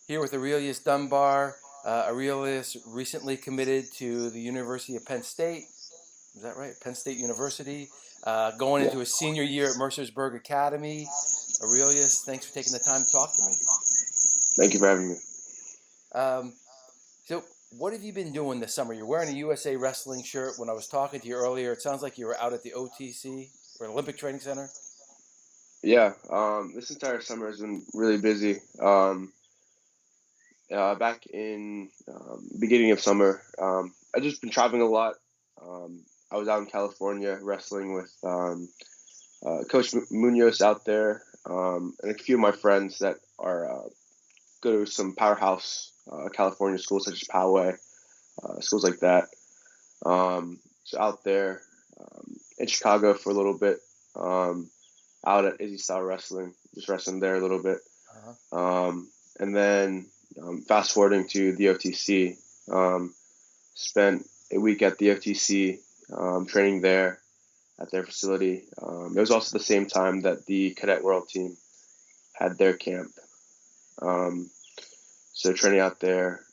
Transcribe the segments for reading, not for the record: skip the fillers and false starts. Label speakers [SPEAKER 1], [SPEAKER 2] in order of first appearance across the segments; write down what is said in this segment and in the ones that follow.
[SPEAKER 1] Here with Aurelius Dunbar. Aurelius recently committed to the University of Penn State. Is that right? Penn State University. Going
[SPEAKER 2] Yeah.
[SPEAKER 1] into his senior year at Mercersburg Academy. Aurelius, thanks for taking the time to talk to me.
[SPEAKER 2] Thank you for having me.
[SPEAKER 1] Um, so, what have you been doing this summer? You're wearing a USA Wrestling shirt. When I was talking to you earlier, it sounds like you were out at the OTC, or Olympic Training Center.
[SPEAKER 2] Yeah, this entire summer has been really busy. Back in beginning of summer, I've just been traveling a lot. I was out in California wrestling with Coach Munoz out there, and a few of my friends that are go to some powerhouse California schools such as Poway, schools like that. So out there in Chicago for a little bit. Out at Izzy Style Wrestling, just wrestling there a little bit. And then fast forwarding to the OTC, spent a week at the OTC training there at their facility. It was also the same time that the Cadet World team had their camp. So training out there.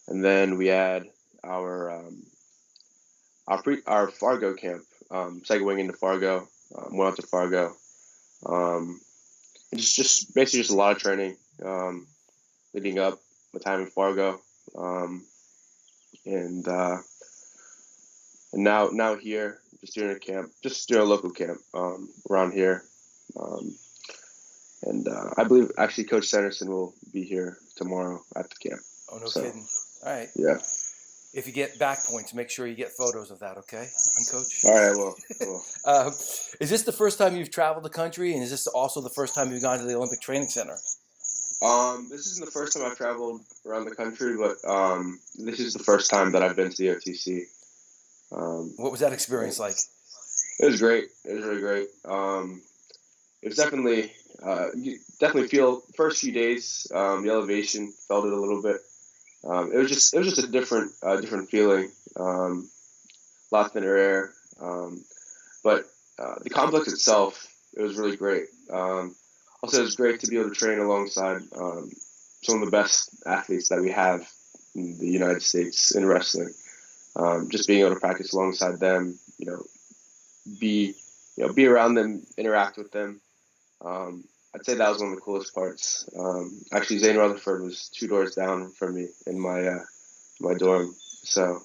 [SPEAKER 2] And then we had our Fargo camp, segueing into Fargo. Went out to Fargo. Just basically just a lot of training leading up the time in Fargo, and now here just doing a camp, just doing a local camp around here, and I believe actually Coach Sanderson will be here tomorrow at the camp.
[SPEAKER 1] Oh, no kidding. All right.
[SPEAKER 2] Yeah.
[SPEAKER 1] If you get back points, make sure you get photos of that, okay, on Coach?
[SPEAKER 2] All right. Well.
[SPEAKER 1] Is this the first time you've traveled the country, and is this also the first time you've gone to the Olympic Training Center?
[SPEAKER 2] This isn't the first time I've traveled around the country, but this is the first time that I've been to the OTC.
[SPEAKER 1] What was that experience like?
[SPEAKER 2] It was great. It was really great. It was definitely you definitely feel first few days the elevation, felt it a little bit. It was just a different feeling. Lot thinner air, but the complex itself, it was really great. Also, it was great to be able to train alongside some of the best athletes that we have in the United States in wrestling. Just being able to practice alongside them, be around them, interact with them. I'd say that was one of the coolest parts. Actually, Zane Rutherford was 2 doors down from me in my dorm. So,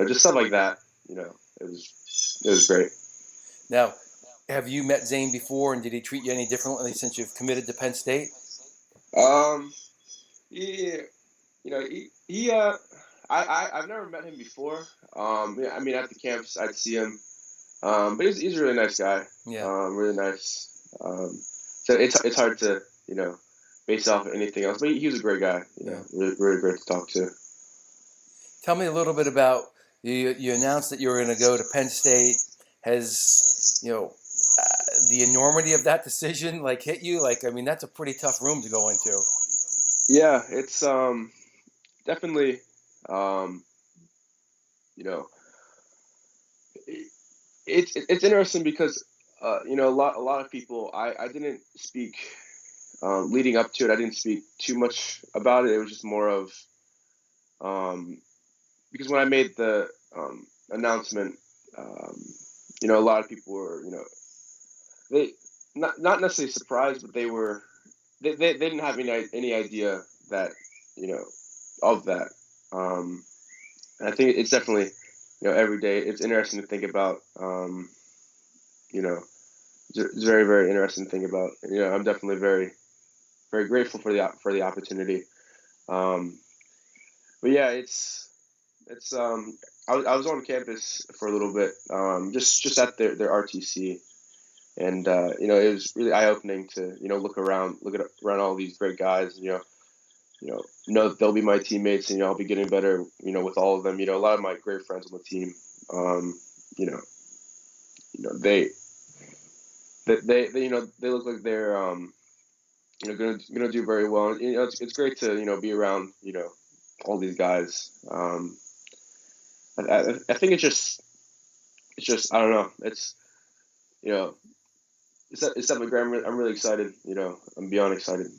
[SPEAKER 2] just stuff like that. It was great.
[SPEAKER 1] Now, have you met Zane before, and did he treat you any differently since you've committed to Penn State?
[SPEAKER 2] Yeah, I've never met him before. Yeah, I mean, at the camps, I'd see him. But he's a really nice guy.
[SPEAKER 1] Yeah.
[SPEAKER 2] Really nice. So it's hard to base off of anything else. But he was a great guy.
[SPEAKER 1] Yeah.
[SPEAKER 2] Really, really great to talk to.
[SPEAKER 1] Tell me a little bit about you announced that you were going to go to Penn State. Has the enormity of that decision hit you? I mean, that's a pretty tough room to go into.
[SPEAKER 2] Yeah, it's definitely it's interesting because a lot of people I didn't speak leading up to it. I didn't speak too much about it. It was just more of because when I made the announcement, a lot of people were they not necessarily surprised, but they didn't have any idea that of that. And I think it's definitely every day it's interesting to think about. It's very, very interesting to think about. I'm definitely very, very grateful for the opportunity. But yeah, it's I was on campus for a little bit, just at their RTC, and it was really eye opening to look around all these great guys, know that they'll be my teammates, and I'll be getting better, with all of them. A lot of my great friends on the team, they look like they're gonna do very well. And, it's great to be around all these guys. I think it's just I don't know. It's it's definitely great. I'm really excited. I'm beyond excited.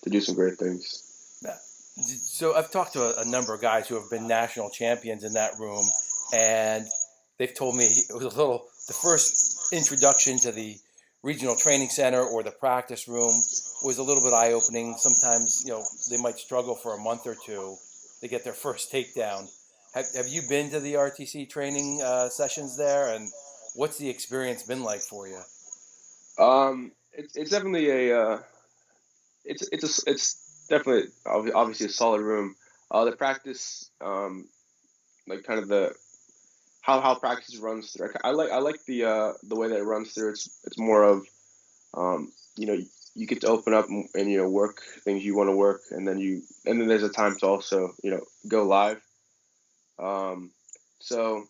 [SPEAKER 2] do some great things.
[SPEAKER 1] Yeah. So I've talked to a number of guys who have been national champions in that room, and they've told me it was a little the first introduction to the regional training center or the practice room was a little bit eye opening. Sometimes they might struggle for a month or two to get their first takedown. Have you been to the RTC training sessions there, and what's the experience been like for you?
[SPEAKER 2] It's definitely it's definitely obviously a solid room. The practice, like kind of the how practice runs through. I like the way that it runs through. It's more of you know you get to open up and work things you want to work, and then there's a time to also go live. Um, so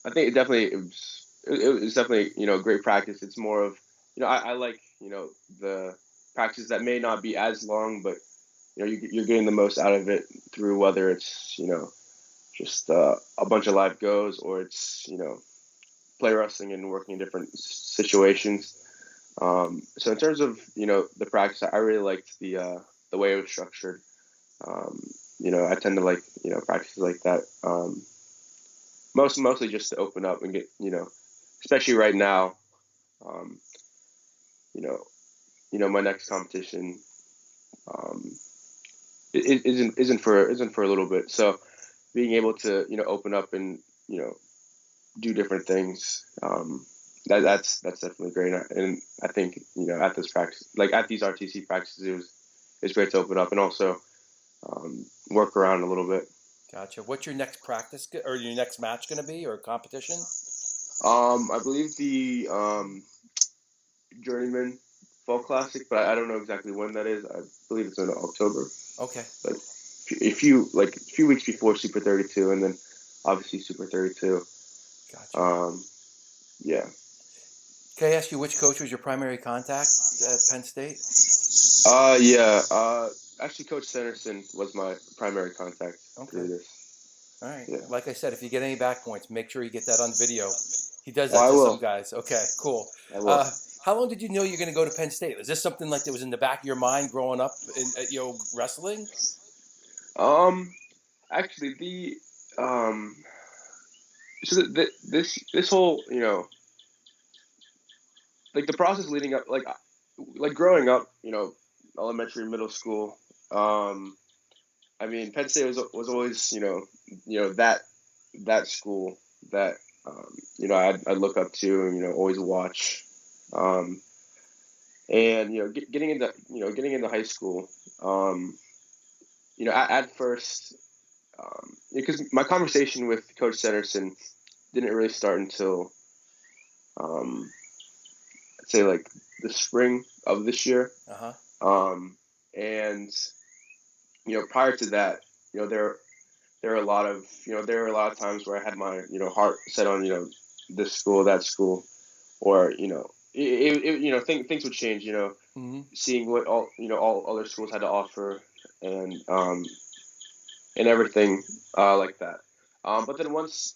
[SPEAKER 2] I think it was definitely great practice. It's more of I like the practice that may not be as long, but you're getting the most out of it through whether it's just a bunch of live goes or it's play wrestling and working in different situations. So in terms of the practice, I really liked the way it was structured. Um, I tend to like practices like that. Mostly just to open up and get especially right now. Um, you know, my next competition um, isn't for a little bit. So being able to open up and do different things. That's definitely great, and I think at this practice, like at these RTC practices, it's great to open up and also work around a little bit.
[SPEAKER 1] Gotcha. What's your next practice or your next match going to be or competition?
[SPEAKER 2] I believe the Journeyman Fall Classic, but I don't know exactly when that is. I believe it's in October,
[SPEAKER 1] Okay.
[SPEAKER 2] but a few weeks before Super 32, and then obviously Super 32.
[SPEAKER 1] Gotcha.
[SPEAKER 2] Yeah.
[SPEAKER 1] Can I ask you which coach was your primary contact at Penn State?
[SPEAKER 2] Yeah. Actually, Coach Sanderson was my primary contact
[SPEAKER 1] Okay.
[SPEAKER 2] through this.
[SPEAKER 1] All right.
[SPEAKER 2] Yeah.
[SPEAKER 1] Like I said, if you get any back points, make sure you get that on video. He does
[SPEAKER 2] Oh,
[SPEAKER 1] that
[SPEAKER 2] I
[SPEAKER 1] to some
[SPEAKER 2] will.
[SPEAKER 1] guys. Okay, cool.
[SPEAKER 2] I will.
[SPEAKER 1] How long did you know you're going to go to Penn State? Was this something like that was in the back of your mind growing up in wrestling?
[SPEAKER 2] Um, Actually, the so this whole like the process leading up like growing up elementary, middle school. Um, I mean, Penn State was always that school that I'd look up to and always watch. Um, and getting into high school. Um, at first, because my conversation with Coach Sanderson didn't really start until I'd say like the spring of this year.
[SPEAKER 1] Uh huh.
[SPEAKER 2] And prior to that, there were a lot of times where I had my heart set on this school, that school, or things would change.
[SPEAKER 1] Mm-hmm.
[SPEAKER 2] Seeing what all other schools had to offer and everything like that. But then once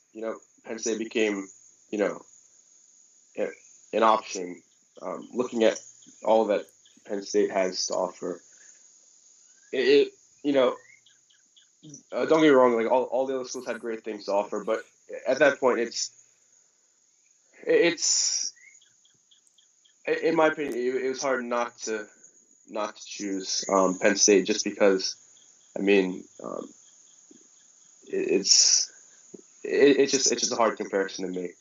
[SPEAKER 2] Penn State became you know an option, looking at all that Penn State has to offer, it don't get me wrong, like all the other schools had great things to offer, but at that point it's in my opinion it was hard not to choose Penn State just because I mean it's it's just a hard comparison to make.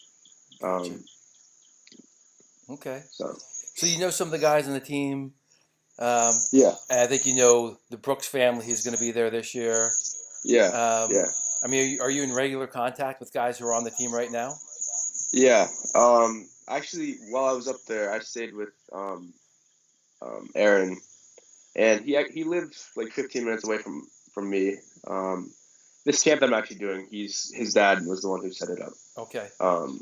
[SPEAKER 1] Gotcha.
[SPEAKER 2] Um,
[SPEAKER 1] Okay.
[SPEAKER 2] so
[SPEAKER 1] So you know some of the guys on the team. Um,
[SPEAKER 2] yeah,
[SPEAKER 1] and I think you know the Brooks family is going to be there this year.
[SPEAKER 2] yeah,
[SPEAKER 1] Um,
[SPEAKER 2] yeah,
[SPEAKER 1] I mean, are you in regular contact with guys who are on the team right now?
[SPEAKER 2] yeah. Actually, while I was up there, I stayed with Aaron, and he lives like 15 minutes away from me. This camp that I'm actually doing, his dad was the one who set it up.
[SPEAKER 1] Okay.
[SPEAKER 2] Um,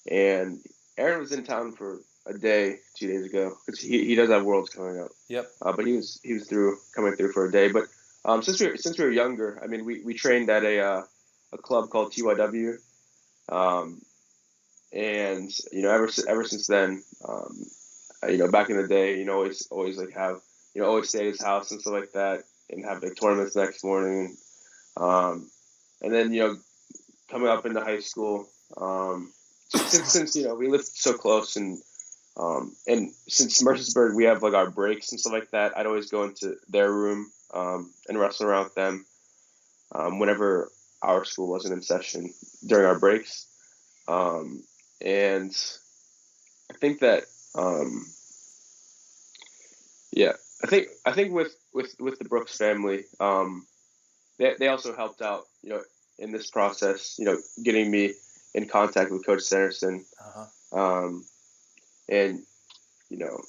[SPEAKER 2] and Aaron was in town for a day 2 days ago because he does have Worlds coming up.
[SPEAKER 1] Yep.
[SPEAKER 2] But he was coming through for a day. But since we were younger, I mean we trained at a club called TYW. Um, and ever since then, back in the day, always like have always stay at his house and stuff like that, and have like tournaments the next morning. And then coming up into high school, since we lived so close, and since Mercersburg we have like our breaks and stuff like that, I'd always go into their room and wrestle around with them whenever our school wasn't in session during our breaks. And I think that yeah, I think with the Brooks family, they also helped out, in this process, getting me in contact with Coach Sanderson, and you know,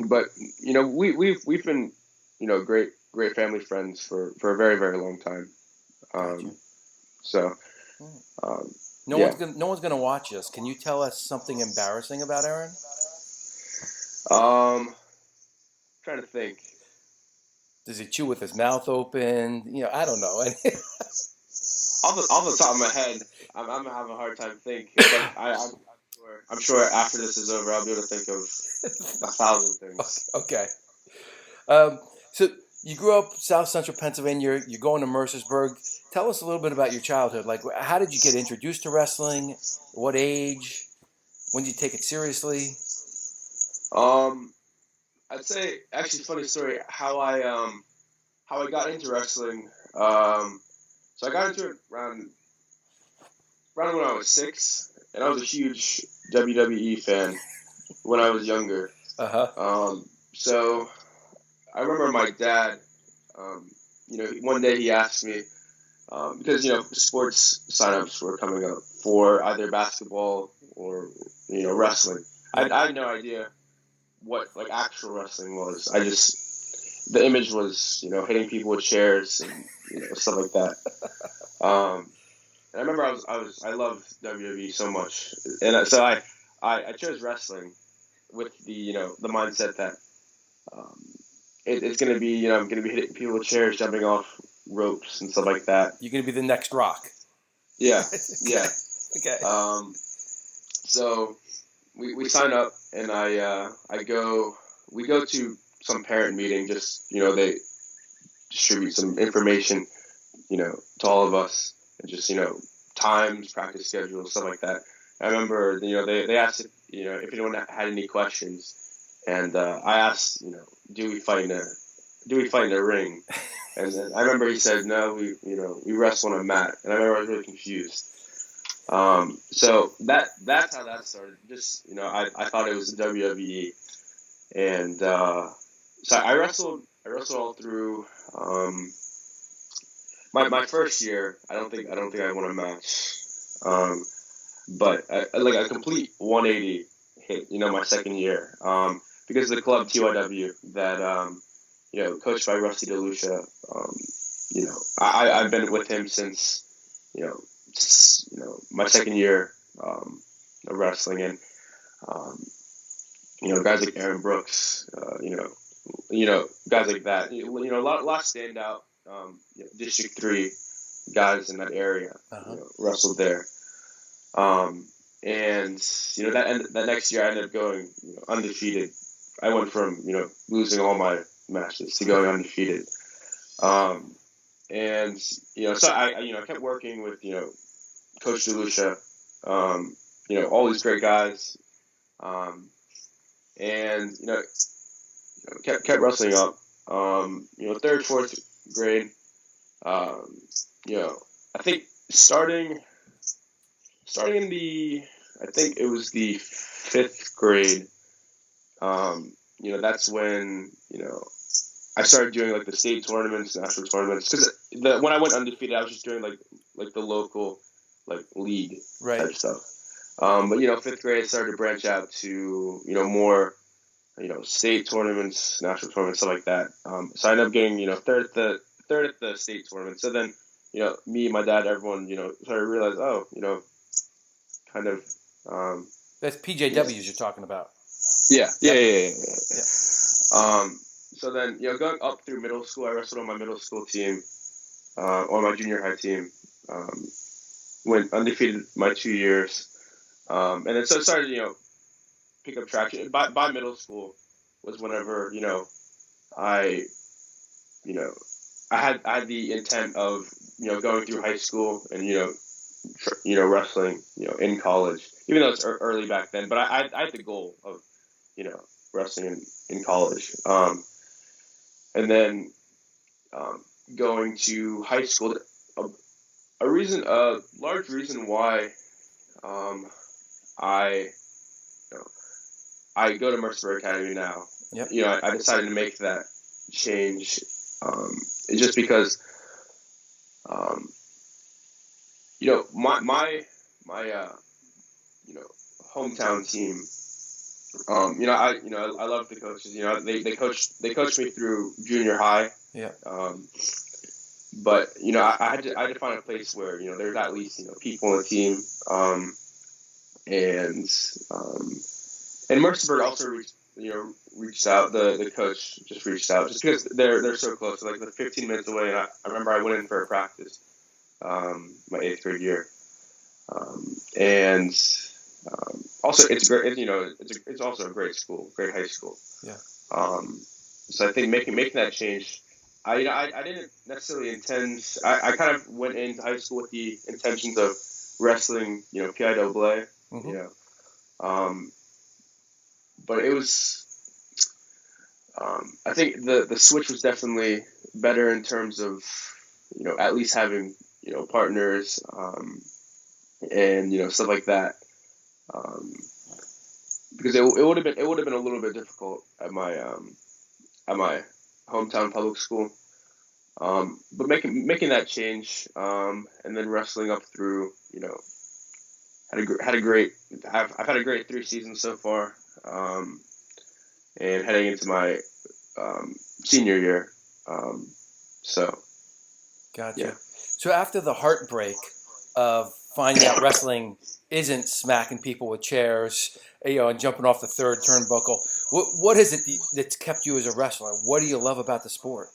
[SPEAKER 2] but we've been great family friends for a very very long time.
[SPEAKER 1] Gotcha.
[SPEAKER 2] So
[SPEAKER 1] No
[SPEAKER 2] yeah.
[SPEAKER 1] one's gonna watch us. Can you tell us something embarrassing about Aaron?
[SPEAKER 2] Trying to think.
[SPEAKER 1] Does he chew with his mouth open? I don't know.
[SPEAKER 2] Off the top of my head, I'm having a hard time thinking. But I'm sure after this is over, I'll be able to think of 1,000 things.
[SPEAKER 1] Okay. So you grew up South Central Pennsylvania. You're going to Mercersburg. Tell us a little bit about your childhood. Like, how did you get introduced to wrestling? What age? When did you take it seriously?
[SPEAKER 2] I'd say actually funny story how I got into wrestling. So I got into it around when I was 6, and I was a huge WWE fan when I was younger. So I remember my dad. One day he asked me, because sports signups were coming up for either basketball or wrestling. I had no idea what like actual wrestling was. The image was hitting people with chairs and stuff like that. And I remember I loved WWE so much, and so I chose wrestling with the mindset that it's going to be I'm going to be hitting people with chairs, jumping off ropes and stuff like that.
[SPEAKER 1] You're going to be the next Rock.
[SPEAKER 2] Yeah,
[SPEAKER 1] Okay.
[SPEAKER 2] yeah.
[SPEAKER 1] Okay.
[SPEAKER 2] So we sign up, and we go to some parent meeting. Just they distribute some information to all of us, and just times, practice schedules, stuff like that. I remember they asked if anyone had any questions, and I asked do we fight in a ring? And then I remember he said no, we wrestle on a mat, and I remember I was really confused. So that's how that started. Just I thought it was the WWE, and so I wrestled all through. My first year, I don't think I won a match, but like a complete 180 hit. My second year, because of the club TYW that coached by Rusty DeLucia. I've been with him since my second year of wrestling, and guys like Aaron Brooks, guys like that. A lot of standout District 3 guys in that area wrestled there. And that next year I ended up going undefeated. I went from losing all my matches to going undefeated. And so I kept working with Coach DeLucia, all these great guys, and kept wrestling up. Third, fourth grade. I think starting in I think it was the 5th grade. That's when I started doing like the state tournaments, national tournaments. Because when I went undefeated, I was just doing like the local league type stuff. But 5th grade, I started to branch out to more state tournaments, national tournaments, stuff like that. So I ended up getting third at the state tournament. So then me, my dad, everyone started to realize kind of
[SPEAKER 1] that's PJWs you're talking about.
[SPEAKER 2] Yeah. So then going up through middle school, I wrestled on my middle school team, on my junior high team. Went undefeated my 2 years, and then so it started pick up traction. By middle school was whenever I, you know, I had the intent of, going through high school and, wrestling, in college, even though it's early back then. But I had the goal of, you know, wrestling in college. And then going to high school, a, a large reason why I, you know, I go to Mercer Academy now.
[SPEAKER 1] Yep.
[SPEAKER 2] I decided to make that change. It's just because, um, my hometown team. I love the coaches. They coached me through junior high.
[SPEAKER 1] Yeah.
[SPEAKER 2] But I had to find a place where there's at least people on the team. And Mercersburg also reached out. The coach just reached out just because they're so close. Like they're 15 minutes away. And I remember I went in for a practice, my 8th grade year, and also it's great. It's also a great school, great high school.
[SPEAKER 1] Yeah.
[SPEAKER 2] So I think making that change, I didn't necessarily intend. I kind of went into high school with the intentions of wrestling, PIAA,
[SPEAKER 1] Mm-hmm.
[SPEAKER 2] But it was, I think the switch was definitely better in terms of, at least having, partners, and, stuff like that. Because it would have been a little bit difficult at my hometown public school. But making that change, and then wrestling up through, I've had a great 3 seasons so far, and heading into my senior year. So
[SPEAKER 1] Gotcha.
[SPEAKER 2] yeah.
[SPEAKER 1] So after the heartbreak of finding out wrestling isn't smacking people with chairs, and jumping off the third turnbuckle, what is it that's kept you as a wrestler? What do you love about the sport?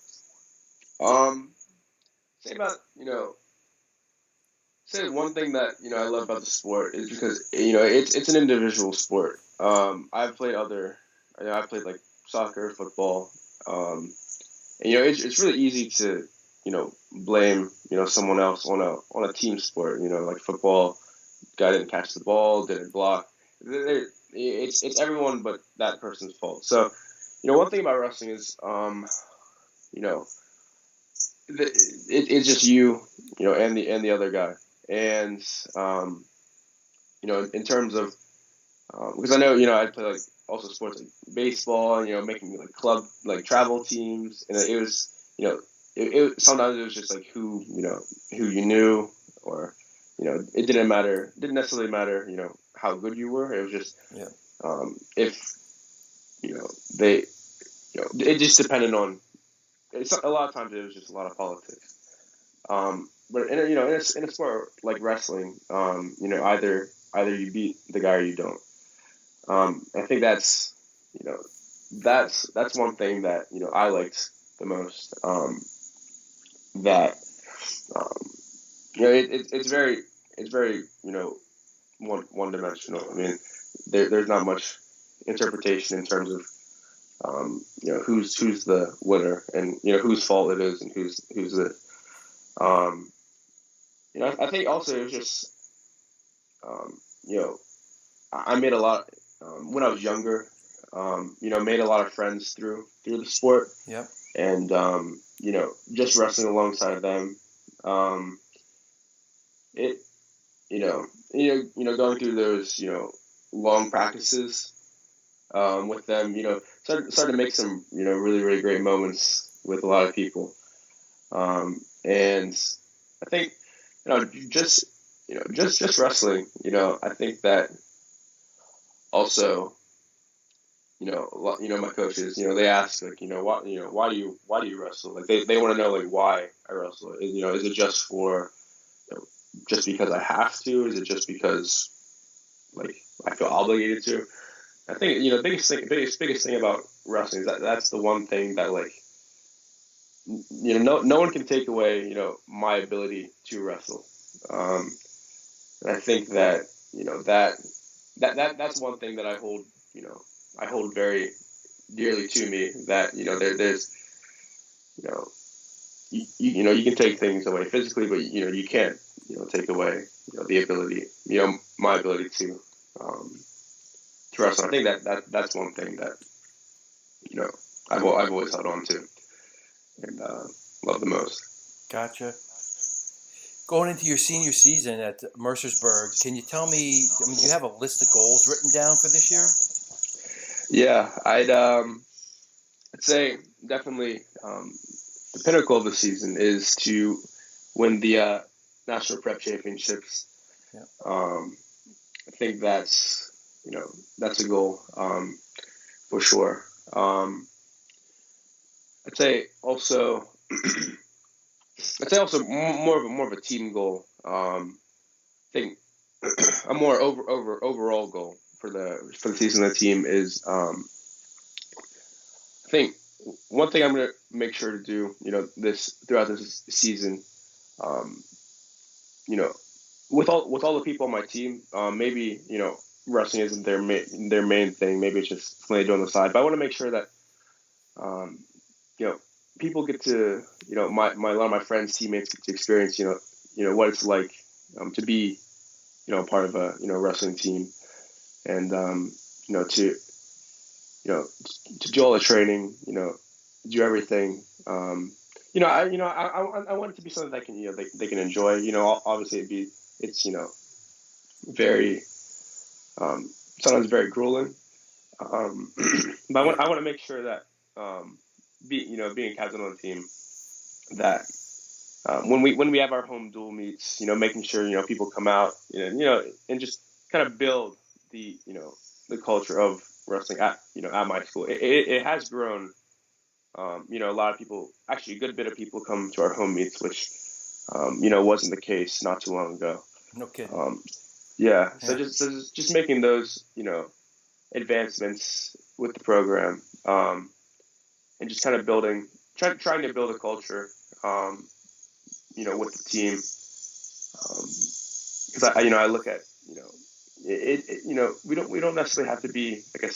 [SPEAKER 2] Say about say one thing that I love about the sport is because it's an individual sport. I've played I've played like soccer, football, and it's really easy to blame someone else on a team sport. Like football, guy didn't catch the ball, didn't block. It's everyone but that person's fault. So one thing about wrestling is you know it's just and the other guy. And in terms of because I know I play like also sports like baseball, and making like club like travel teams, and it was it sometimes it was just like who you knew, or it didn't necessarily matter how good you were. It was just
[SPEAKER 1] Yeah.
[SPEAKER 2] If they it just depended on a lot of times it was just a lot of politics. But in a sport like wrestling, either you beat the guy or you don't. I think that's that's one thing that I liked the most. That it's very one dimensional. I mean, there's not much interpretation in terms of who's the winner, and whose fault it is, and who's the I think also it was just you know I made a lot when I was younger. Made a lot of friends through the sport.
[SPEAKER 1] Yep.
[SPEAKER 2] And just wrestling alongside them, it going through those long practices with them, started to make some really really great moments with a lot of people, and I think just just wrestling, I think that also my coaches, they ask like, why do you wrestle? Like they want to know like why I wrestle. Is it just for, just because I have to? Is it just because like I feel obligated to? I think the biggest thing about wrestling is that that's the one thing that like no one can take away my ability to wrestle. And I think that that's one thing that I hold I hold very dearly to me that there's you know you can take things away physically, but you can't take away the ability my ability um, to wrestle. I think that's one thing that you know I've always held on to and love the most.
[SPEAKER 1] Gotcha. Going into your senior season at Mercersburg, can you tell me? I mean, do you have a list of goals written down for this year?
[SPEAKER 2] Yeah, I'd say definitely the pinnacle of the season is to win the national prep championships.
[SPEAKER 1] Yeah.
[SPEAKER 2] I think that's a goal for sure. I'd say also more of a team goal. I think a more overall goal for the season of the team is I think one thing I'm going to make sure to do this throughout this season, um, you know with all the people on my team, maybe wrestling isn't their main thing. Maybe it's just something they do on the side. But I want to make sure that um, you know people get to my a lot of my friends, teammates get to experience what it's like to be part of a wrestling team, and to to do all the training, do everything. I want it to be something that can they can enjoy. Obviously it's very um, sometimes very grueling. But
[SPEAKER 1] Yeah.
[SPEAKER 2] I want to make sure that being captain on the team that when we have our home dual meets, making sure people come out, and just kind of build the culture of wrestling at my school. It has grown. A lot of people, actually, a good bit of people come to our home meets, which wasn't the case not too long ago.
[SPEAKER 1] No kidding.
[SPEAKER 2] Um, yeah,
[SPEAKER 1] Yeah.
[SPEAKER 2] just making those advancements with the program, and just kind of trying to build a culture, with the team, because I look at we don't necessarily have to be like a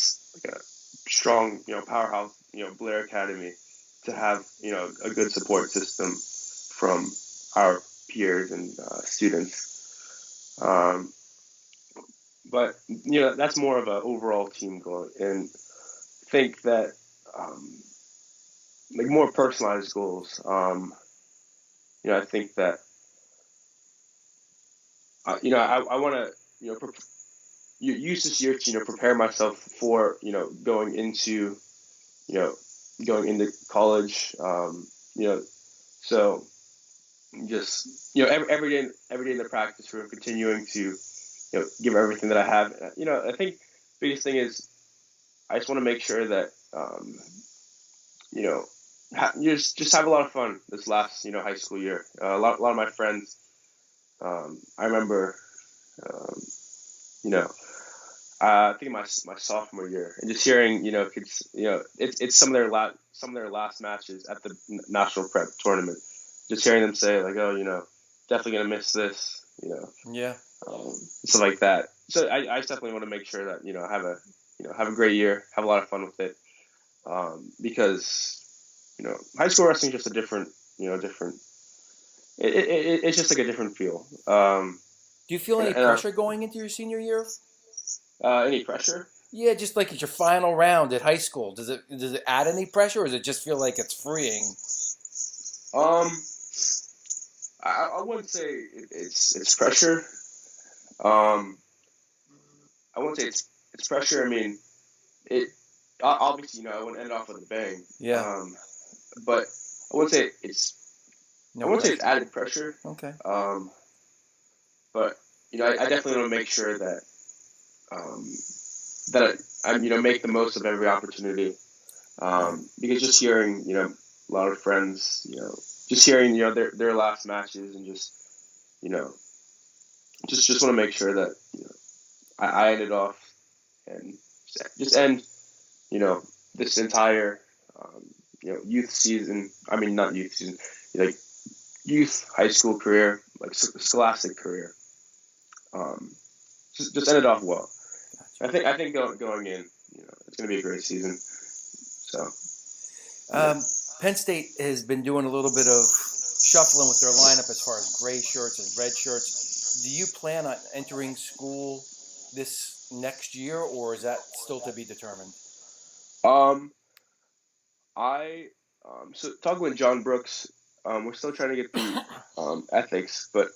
[SPEAKER 2] strong powerhouse Blair Academy to have a good support system from our peers and students. But that's more of an overall team goal, and think that like more personalized goals. I think that I want to use this year to prepare myself for going into you know going into college. So just every day in the practice room, continuing to give everything that I have. I think biggest thing is I just want to make sure that you know you just have a lot of fun this last high school year. A lot of my friends. I remember, um, you know, I think my sophomore year, and just hearing kids, it's some of their last matches at the national prep tournament. Just hearing them say like, oh, definitely gonna miss this,
[SPEAKER 1] Yeah.
[SPEAKER 2] stuff like that. So I just definitely want to make sure that have a great year, have a lot of fun with it, because high school wrestling is just a different. It's just like a different feel.
[SPEAKER 1] Do you feel
[SPEAKER 2] And,
[SPEAKER 1] any
[SPEAKER 2] and
[SPEAKER 1] pressure going into your senior year?
[SPEAKER 2] any pressure?
[SPEAKER 1] Yeah, just like it's your final round at high school. Does it add any pressure, or does it just feel like it's freeing?
[SPEAKER 2] Um, I wouldn't say it's pressure. Um, I wouldn't say it's pressure. I mean, it obviously I wouldn't end off with a bang.
[SPEAKER 1] Yeah.
[SPEAKER 2] But I wouldn't say I
[SPEAKER 1] No
[SPEAKER 2] wouldn't say it's
[SPEAKER 1] pressure.
[SPEAKER 2] added pressure.
[SPEAKER 1] Okay.
[SPEAKER 2] But I definitely want to make sure that um, that I make the most of every opportunity. Because just hearing a lot of friends, just hearing their last matches, and just you know just want to make sure that I end it off and just end this entire youth season. I mean, not youth season, like youth high school career, like scholastic career. Just end it off well.
[SPEAKER 1] Gotcha.
[SPEAKER 2] I think going in, it's going to be a great season. So yeah.
[SPEAKER 1] Penn State has been doing a little bit of shuffling with their lineup as far as gray shirts and red shirts. Do you plan on entering school this next year, or is that still to be determined?
[SPEAKER 2] Um, I so talking with John Brooks, we're still trying to get the ethics, but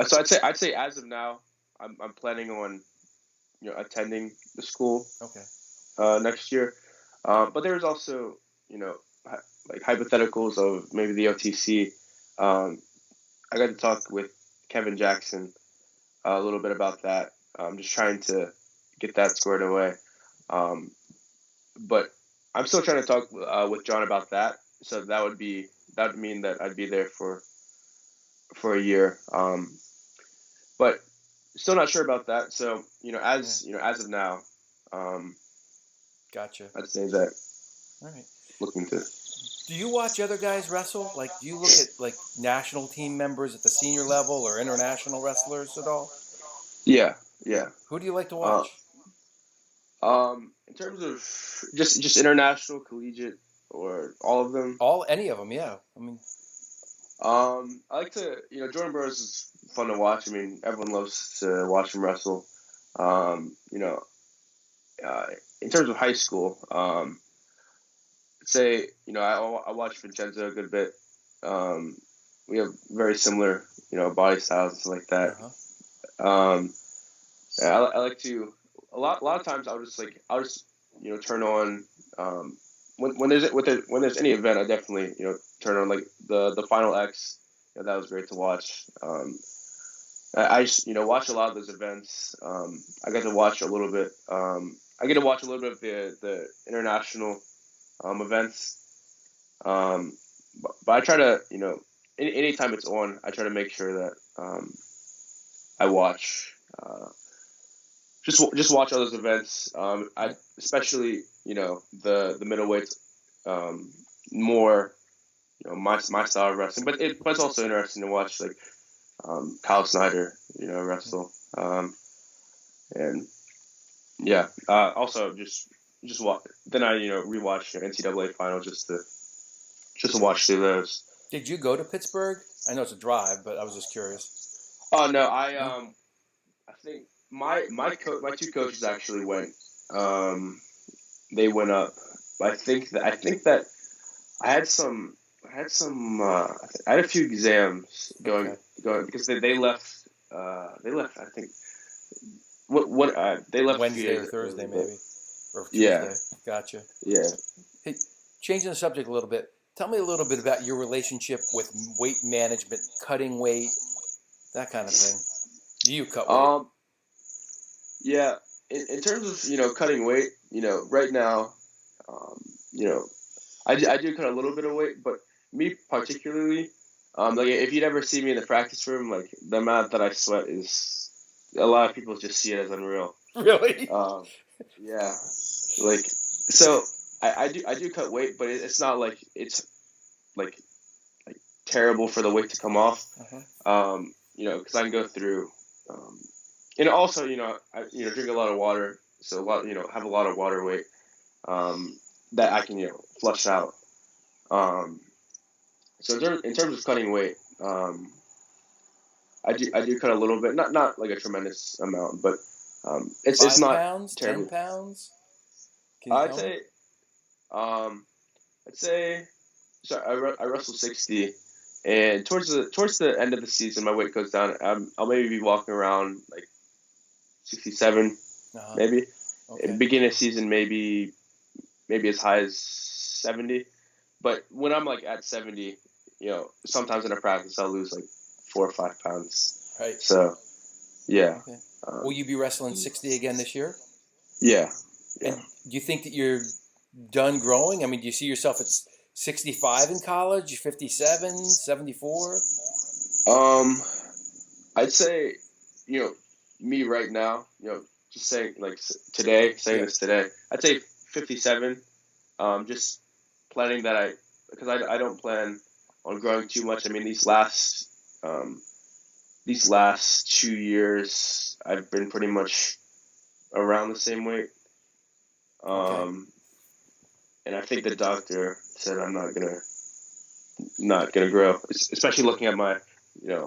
[SPEAKER 2] so I'd say as of now, I'm planning on attending the school
[SPEAKER 1] Okay.
[SPEAKER 2] next year. But there's also like hypotheticals of maybe the OTC. Um, I got to talk with Kevin Jackson a little bit about that. I'm just trying to get that squared away. Um, but I'm still trying to talk with John about that. So that would mean that I'd be there for a year. But still not sure about that. So as of now, um,
[SPEAKER 1] Gotcha.
[SPEAKER 2] I'd say that
[SPEAKER 1] All right.
[SPEAKER 2] looking to.
[SPEAKER 1] Do you watch other guys wrestle? Like, do you look at like national team members at the senior level or international wrestlers at all?
[SPEAKER 2] Yeah, yeah.
[SPEAKER 1] Who do you like to
[SPEAKER 2] Uh,
[SPEAKER 1] watch?
[SPEAKER 2] in terms of just international, collegiate, or all of them.
[SPEAKER 1] Any of them? Yeah. I mean,
[SPEAKER 2] I like to, Jordan Burroughs is fun to watch. I mean, everyone loves to watch him wrestle. Um, you know, uh, in terms of high school, say, I watch Vincenzo a good bit. We have very similar, body styles and stuff like that. Um, yeah, I like to a lot of times I'll just turn on when there's any event I definitely turn on like the Final X. That was great to watch. I just watch a lot of those events. I get to watch a little bit. I get to watch a little bit of the international events. But I try to anytime it's on, I try to make sure that I watch. Just watch all those events. I especially the middleweights, more my style of wrestling, but it's also interesting to watch like Kyle Snyder wrestle, and yeah. Also just watch. Then I rewatch NCAA final just to watch through those.
[SPEAKER 1] did you go to Pittsburgh? I know it's a drive, but I was just curious.
[SPEAKER 2] Oh no, I think my two coaches actually went. They went up. I think that I had some I had some I had a few exams
[SPEAKER 1] Okay.
[SPEAKER 2] going because they left I think what they left a few
[SPEAKER 1] Wednesday or
[SPEAKER 2] days
[SPEAKER 1] Thursday,
[SPEAKER 2] early, but
[SPEAKER 1] maybe, or
[SPEAKER 2] yeah,
[SPEAKER 1] Tuesday. Gotcha.
[SPEAKER 2] yeah.
[SPEAKER 1] Hey, changing the subject a little bit. Tell me a little bit about your relationship with weight management, cutting weight, that kind of thing. Do you cut weight?
[SPEAKER 2] um yeah, in terms of cutting weight, right now, um you know I do cut a little bit of weight, but me particularly, like if you'd ever see me in the practice room, like the amount that I sweat is a lot of people just see it as unreal.
[SPEAKER 1] Really?
[SPEAKER 2] Yeah, like so I do cut weight, but it's not like it's like terrible for the weight to come off. Because I can go through, um, and also I drink a lot of water, so a lot have a lot of water weight, that I can flush out. Um, so in terms of cutting weight, I do cut a little bit, not like a tremendous amount, but it's
[SPEAKER 1] Five
[SPEAKER 2] not
[SPEAKER 1] pounds, 10
[SPEAKER 2] terrible.
[SPEAKER 1] pounds? Can you
[SPEAKER 2] I'd
[SPEAKER 1] tell me?
[SPEAKER 2] say um, I'd say so. I wrestle 60, and towards the end of the season, my weight goes down. I'll maybe be walking around like 67,
[SPEAKER 1] Uh-huh.
[SPEAKER 2] maybe.
[SPEAKER 1] Okay.
[SPEAKER 2] Beginning of season, maybe as high as 70. But when I'm like at 70, sometimes in a practice I'll lose like 4 or 5 pounds.
[SPEAKER 1] Right.
[SPEAKER 2] So yeah,
[SPEAKER 1] Okay. Will you be wrestling 60 again this year?
[SPEAKER 2] yeah,
[SPEAKER 1] And
[SPEAKER 2] yeah.
[SPEAKER 1] do you think that you're done growing? I mean, do you see yourself at 65 in college, 57, 74?
[SPEAKER 2] Um, I'd say, me right now, just saying like saying
[SPEAKER 1] Yeah.
[SPEAKER 2] this today, I'd say 57. Just planning that because I don't plan on growing too much. I mean, these last 2 years, I've been pretty much around the same weight.
[SPEAKER 1] Okay.
[SPEAKER 2] And and I think the doctor said I'm not gonna grow, especially looking at my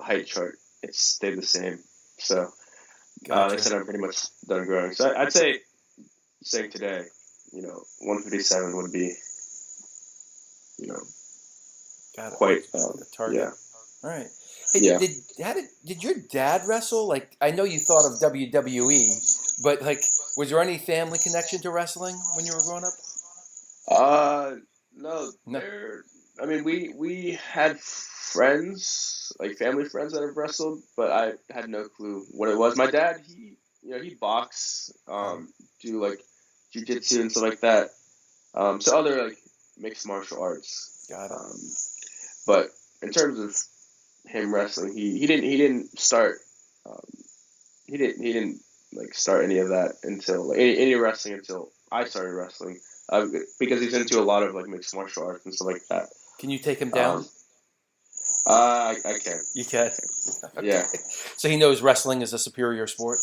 [SPEAKER 2] height chart. It stayed the same. So they
[SPEAKER 1] Gotcha.
[SPEAKER 2] said I'm pretty much done growing. So I'd say saying today, 157 would be you know
[SPEAKER 1] Got it.
[SPEAKER 2] quite
[SPEAKER 1] A target.
[SPEAKER 2] yeah.
[SPEAKER 1] All right. Hey,
[SPEAKER 2] Yeah.
[SPEAKER 1] did your dad wrestle? Like, I know you thought of WWE, but like, was there any family connection to wrestling when you were growing up?
[SPEAKER 2] No,
[SPEAKER 1] No.
[SPEAKER 2] I mean, we had friends, like family friends that have wrestled, but I had no clue what it was. My dad, he boxed, do like jujitsu and stuff like that. So other like mixed martial arts.
[SPEAKER 1] Got it.
[SPEAKER 2] But in terms of him wrestling, he didn't start. Um, he didn't like start any of that until like, any wrestling until I started wrestling. Because he's into a lot of like mixed martial arts and stuff like that.
[SPEAKER 1] Can you take him down?
[SPEAKER 2] Um, I can.
[SPEAKER 1] You can. Okay.
[SPEAKER 2] Yeah.
[SPEAKER 1] So he knows wrestling is a superior sport.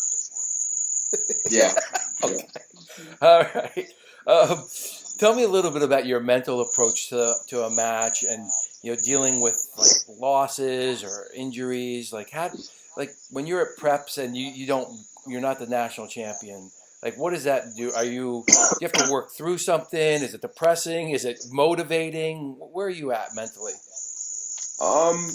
[SPEAKER 2] Yeah.
[SPEAKER 1] Okay. All right. Tell me a little bit about your mental approach to a match, and dealing with like losses or injuries. Like when you're at preps and you're not the national champion. Like, what does that do? Do you have to work through something? Is it depressing? Is it motivating? Where are you at mentally?
[SPEAKER 2] Um,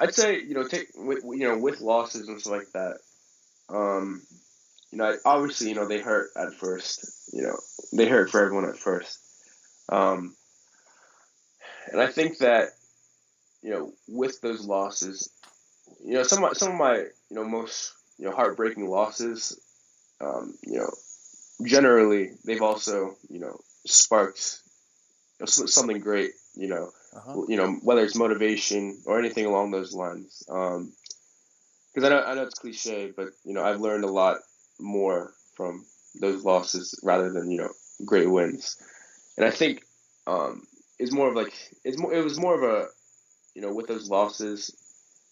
[SPEAKER 2] I'd say take with losses and stuff like that. Um, obviously they hurt at first. They hurt for everyone at first. Um, and I think that with those losses, some of my most heartbreaking losses. You know, generally they've also sparked something great.
[SPEAKER 1] Uh-huh.
[SPEAKER 2] Whether it's motivation or anything along those lines. Because I know it's cliche, but I've learned a lot more from those losses rather than great wins. And I think it's more of like it was more of a with those losses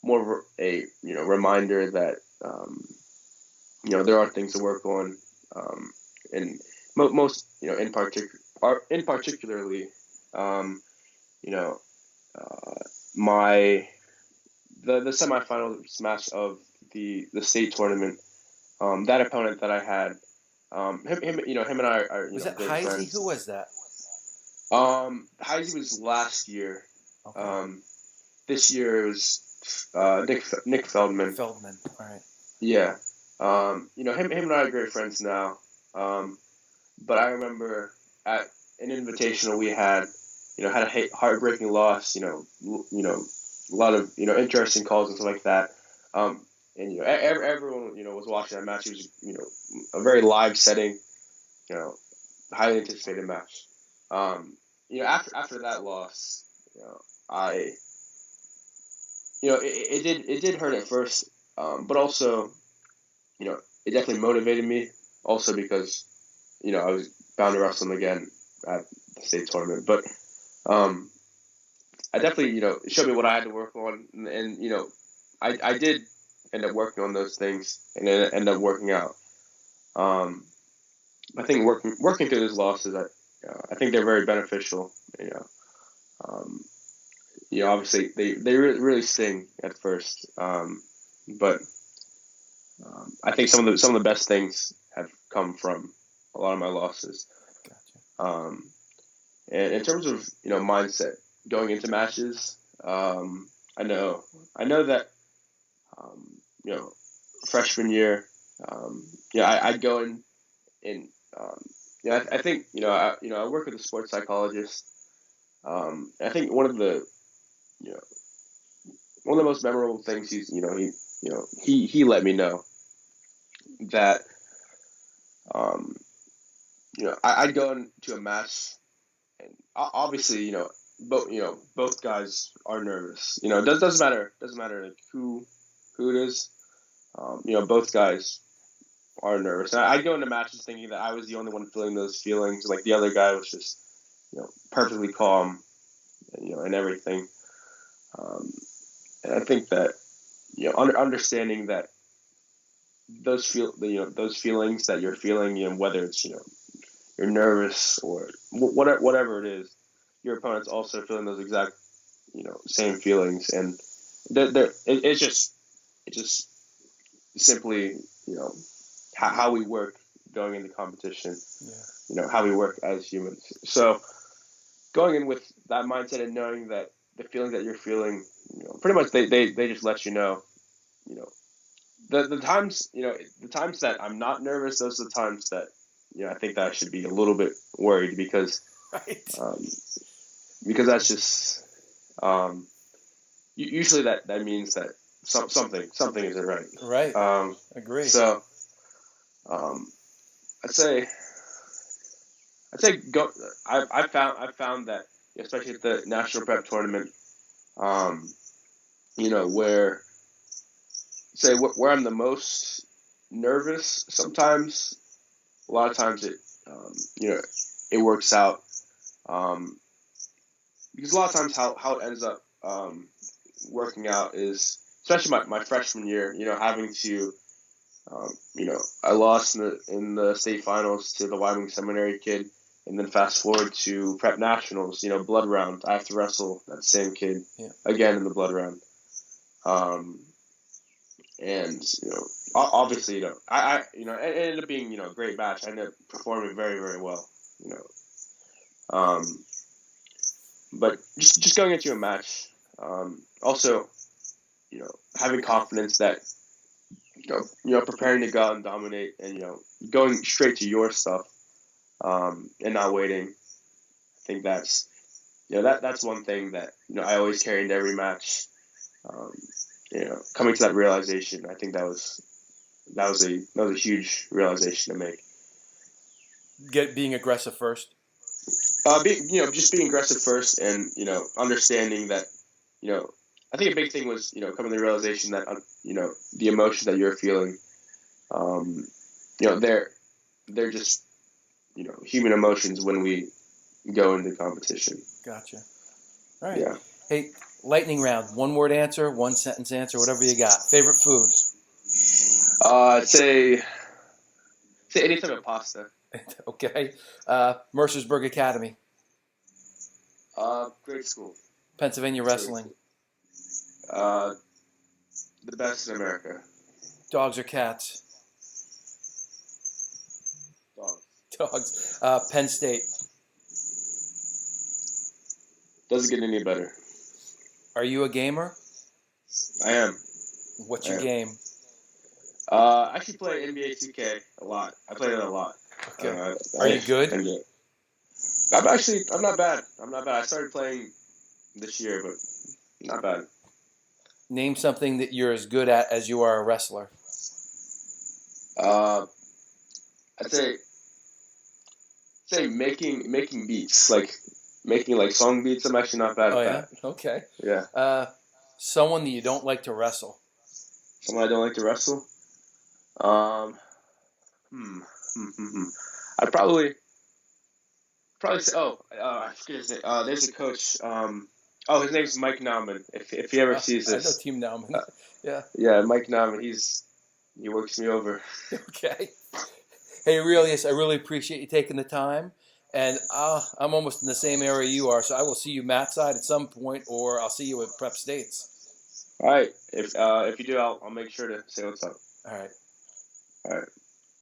[SPEAKER 2] more of a reminder that there are things to work on, and most in particularly um, you know uh, my the semifinal match of the state tournament. That opponent that I had, him and I are
[SPEAKER 1] Was that
[SPEAKER 2] great
[SPEAKER 1] Heisey?
[SPEAKER 2] friends.
[SPEAKER 1] Who was that?
[SPEAKER 2] Heisey was last year.
[SPEAKER 1] Okay.
[SPEAKER 2] This year it was Nick Feldman.
[SPEAKER 1] Feldman. All right.
[SPEAKER 2] Yeah. Him and I are great friends now. But I remember at an invitational we had a heartbreaking loss. A lot of interesting calls and stuff like that. And everyone was watching that match. It was a very live setting. You know, highly anticipated match. After that loss, I it did hurt at first, but also it definitely motivated me. Also because I was bound to wrestle him again at the state tournament, but I definitely it showed me what I had to work on, and I did end up working on those things, and it ended up working out. Um, I think working through those losses, I think they're very beneficial. Um, obviously they really sting at first, but I think some of the best things have come from a lot of my losses.
[SPEAKER 1] Gotcha.
[SPEAKER 2] And in terms of mindset going into matches, I know that um, you know freshman year, I'd go in um, I think I work with a sports psychologist. I think you know one of the most memorable things he let me know that um, I'd go into a match, and obviously both guys are nervous. It doesn't matter like who it is. Both guys are nervous. And I'd go into matches thinking that I was the only one feeling those feelings, like the other guy was just perfectly calm, and everything. Um, and I think that understanding that those feelings that you're feeling, whether it's you're nervous or whatever it is, your opponent's also feeling those exact same feelings, and it's just simply how we work going into competition.
[SPEAKER 1] Yeah.
[SPEAKER 2] How we work as humans. So going in with that mindset and knowing that the feelings that you're feeling, pretty much they just let you know. The times the times that I'm not nervous, those are the times that I think that I should be a little bit worried because
[SPEAKER 1] Right.
[SPEAKER 2] because that's just usually that means that something isn't right.
[SPEAKER 1] Right. Agree.
[SPEAKER 2] So I'd say go. I found that especially at the national prep tournament, where where I'm the most nervous. Sometimes, a lot of times it works out. Because a lot of times how it ends up working out is, especially my freshman year, having to, I lost in the state finals to the Wyoming Seminary kid, and then fast forward to prep nationals, blood round. I have to wrestle that same kid again in the blood round. And obviously, it ended up being a great match. I ended up performing very, very well. But just going into a match, also, having confidence that preparing to go out and dominate, and going straight to your stuff, and not waiting. I think that's that's one thing that I always carry into every match. Coming to that realization, I think that was a huge realization to make.
[SPEAKER 1] Being aggressive first.
[SPEAKER 2] Just being aggressive first, and understanding that I think a big thing was coming to the realization that the emotion that you're feeling, they're just human emotions when we go into competition.
[SPEAKER 1] Gotcha. All right.
[SPEAKER 2] Yeah.
[SPEAKER 1] Hey, lightning round. 1-word answer, 1-sentence answer, whatever you got. Favorite food?
[SPEAKER 2] I'd say any type of pasta.
[SPEAKER 1] Okay. Mercersburg Academy.
[SPEAKER 2] Great school.
[SPEAKER 1] Pennsylvania Wrestling.
[SPEAKER 2] The best in America.
[SPEAKER 1] Dogs or cats?
[SPEAKER 2] Dogs.
[SPEAKER 1] Dogs. Penn State.
[SPEAKER 2] Doesn't get any better.
[SPEAKER 1] Are you a gamer?
[SPEAKER 2] I am.
[SPEAKER 1] What's your game?
[SPEAKER 2] I actually play NBA 2K a lot. I play it a lot.
[SPEAKER 1] Okay. Are you good?
[SPEAKER 2] I'm not bad. I started playing this year, but not bad.
[SPEAKER 1] Name something that you're as good at as you are a wrestler.
[SPEAKER 2] I'd say making beats, like making like song beats. I'm actually not bad at that.
[SPEAKER 1] Okay.
[SPEAKER 2] Yeah.
[SPEAKER 1] Someone that you don't like to wrestle.
[SPEAKER 2] Someone I don't like to wrestle. I'd probably say. I forget his name. There's a coach. His name's Mike Nauman. If he ever sees this,
[SPEAKER 1] I know Team Nauman. Yeah.
[SPEAKER 2] Yeah, Mike Nauman. He works me over.
[SPEAKER 1] Okay. Hey, Aurelius, I really appreciate you taking the time. And I'm almost in the same area you are, so I will see you mat side at some point, or I'll see you at Prep States.
[SPEAKER 2] All right. If you do, I'll make sure to say what's up.
[SPEAKER 1] All right.
[SPEAKER 2] All right.